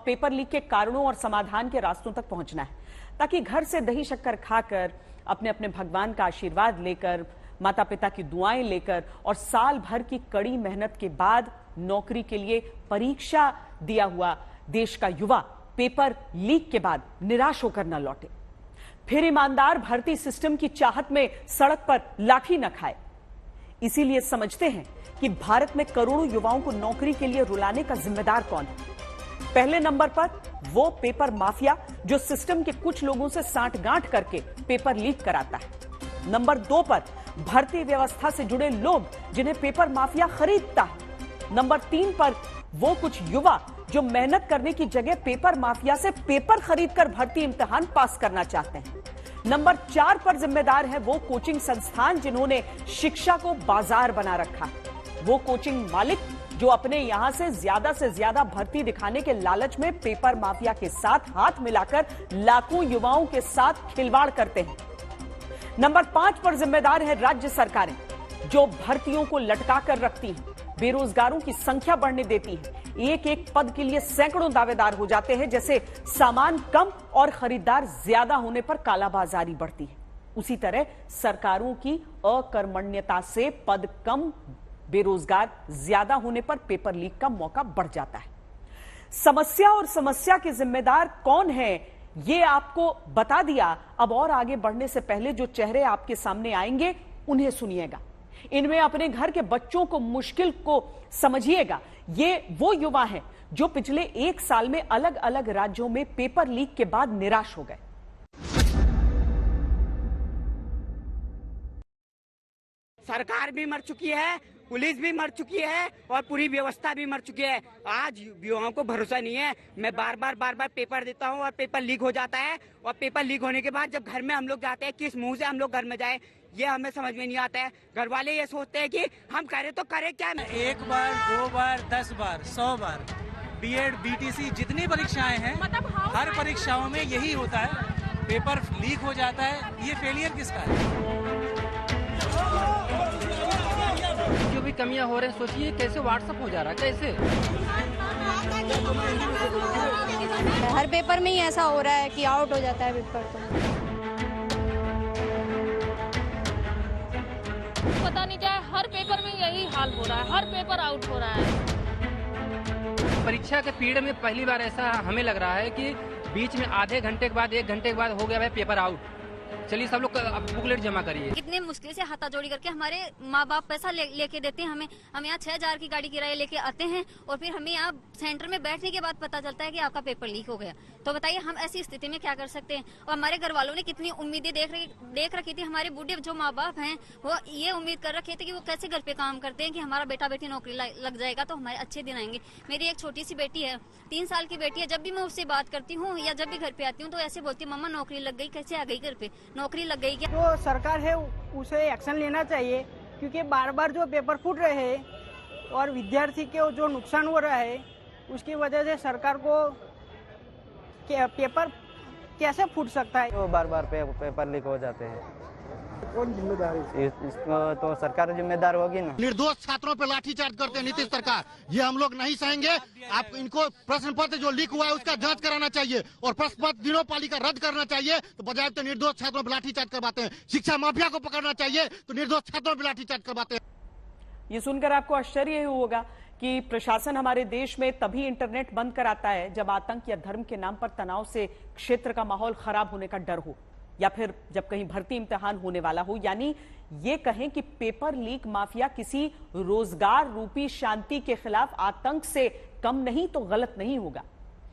Paper leak के कारणों और समाधान के रास्तों तक पहुंचना है, ताकि घर से दही शक्कर खाकर, अपने अपने भगवान का आशीर्वाद लेकर, माता पिता की दुआएं लेकर और साल भर की कड़ी मेहनत के बाद नौकरी के लिए परीक्षा दिया हुआ देश का युवा पेपर लीक के बाद निराश होकर न लौटे, फिर ईमानदार भर्ती सिस्टम की चाहत में सड़क पर लाठी न खाए। इसीलिए समझते हैं कि भारत में करोड़ों युवाओं को नौकरी के लिए रुलाने का जिम्मेदार कौन है। पहले नंबर पर वो पेपर माफिया जो सिस्टम के कुछ लोगों से सांठगांठ करके पेपर लीक कराता है। नंबर 2 पर भर्ती व्यवस्था से जुड़े लोग जिन्हें पेपर माफिया खरीदता है। नंबर 3 पर वो कुछ युवा जो मेहनत करने की जगह पेपर माफिया से पेपर खरीदकर भर्ती इम्तिहान पास करना चाहते हैं। नंबर 4 पर जिम्मेदार है वो कोचिंग संस्थान जिन्होंने शिक्षा को बाजार बना रखा है। वो कोचिंग मालिक जो अपने यहां से ज्यादा भर्ती दिखाने के लालच में पेपर माफिया के साथ हाथ मिलाकर लाखों युवाओं के साथ खिलवाड़ करते हैं। नंबर 5 पर जिम्मेदार है राज्य सरकारें जो भर्तियों को लटका कर रखती हैं, बेरोजगारों की संख्या बढ़ने देती है, एक एक पद के लिए सैकड़ों दावेदार हो जाते हैं, जैसे सामान कम और खरीदार ज्यादा होने पर कालाबाजारी बढ़ती है। उसी तरह सरकारों की अकर्मण्यता से पद कम, बेरोजगार ज्यादा होने पर पेपर लीक का मौका बढ़ जाता है। समस्या और समस्या के जिम्मेदार कौन है ये आपको बता दिया। अब और आगे बढ़ने से पहले जो चेहरे आपके सामने आएंगे उन्हें सुनिएगा। इनमें अपने घर के बच्चों को मुश्किल को समझिएगा। ये वो युवा हैं जो पिछले 1 साल में अलग अलग राज्यों में पेपर लीक के बाद निराश हो गए। सरकार भी मर चुकी है, पुलिस भी मर चुकी है और पूरी व्यवस्था भी मर चुकी है। आज युवाओं को भरोसा नहीं है। मैं बार बार पेपर देता हूं और पेपर लीक हो जाता है, और पेपर लीक होने के बाद जब घर में हम लोग जाते हैं, किस मुंह से हम लोग घर में जाए ये हमें समझ में नहीं आता है। घर वाले ये सोचते हैं कि हम करें तो करें क्या। 1 बार 2 बार 10 बार 100 बार बीएड बीटीसी जितनी परीक्षाएं हैं, हर परीक्षाओं में यही होता है, पेपर लीक हो जाता है। ये फेलियर किसका है? जो भी कमियां हो रही हैं, सोचिए कैसे व्हाट्सएप हो जा रहा है, कैसे हर पेपर में ही ऐसा हो रहा है कि आउट हो जाता है पेपर। तो पता नहीं क्या है, हर पेपर में यही हाल हो रहा है, हर पेपर आउट हो रहा है। परीक्षा के पीरियड में पहली बार ऐसा हमें लग रहा है कि बीच में आधे घंटे के बाद 1 घंटे के बाद हो गया है पेपर आउट। चलिए सब लोग बुकलेट जमा करिए। कितने मुश्किल से हाथाजोड़ी करके हमारे माँ बाप पैसा लेके देते हैं हमें। हम यहाँ 6000 की गाड़ी किराया लेके आते हैं और फिर हमें यहाँ सेंटर में बैठने के बाद पता चलता है कि आपका पेपर लीक हो गया। तो बताइए हम ऐसी स्थिति में क्या कर सकते हैं। और हमारे घर वालों ने कितनी उम्मीदें देख रखी थी। हमारे बूढ़े जो माँ बाप हैं वो ये उम्मीद कर रखे थे कि वो कैसे घर पे काम करते हैं कि हमारा बेटा बेटी नौकरी लग जाएगा तो हमारे अच्छे दिन आएंगे। मेरी एक छोटी सी बेटी है, 3 साल की बेटी है। जब भी मैं उससे बात करती हूँ या जब भी घर पे आती हूँ तो ऐसे बोलती है, मम्मा नौकरी लग गई, कैसे आ गई घर पे, नौकरी लग गई क्या। जो सरकार है उसे एक्शन लेना चाहिए, क्योंकि बार बार जो पेपर फूट रहे हैं और विद्यार्थी के जो नुकसान हो रहा है उसकी वजह से सरकार को पेपर कैसे फूट सकता है। तो बार पेपर लीक हो जाते हैं, कौन जिम्मेदार है? इसको तो सरकार जिम्मेदार होगी ना। निर्दोष छात्रों पर लाठीचार्ज करते हैं नीतीश सरकार, ये हम लोग नहीं सहेंगे। आप इनको प्रश्न पत्र जो लीक हुआ है उसका जांच कराना चाहिए और प्रश्न पत्र दिनों पाली का रद्द करना चाहिए। तो बजाय तो निर्दोष छात्रों पर लाठीचार्ज करवाते हैं। शिक्षा माफिया को पकड़ना चाहिए तो निर्दोष छात्रों पर लाठीचार्ज करवाते हैं। ये सुनकर आपको आश्चर्य होगा कि प्रशासन हमारे देश में तभी इंटरनेट बंद कराता है जब आतंक या धर्म के नाम पर तनाव से क्षेत्र का माहौल खराब होने का डर हो, या फिर जब कहीं भर्ती इम्तिहान होने वाला हो। यानी ये कहें कि पेपर लीक माफिया किसी रोजगार रूपी शांति के खिलाफ आतंक से कम नहीं तो गलत नहीं होगा।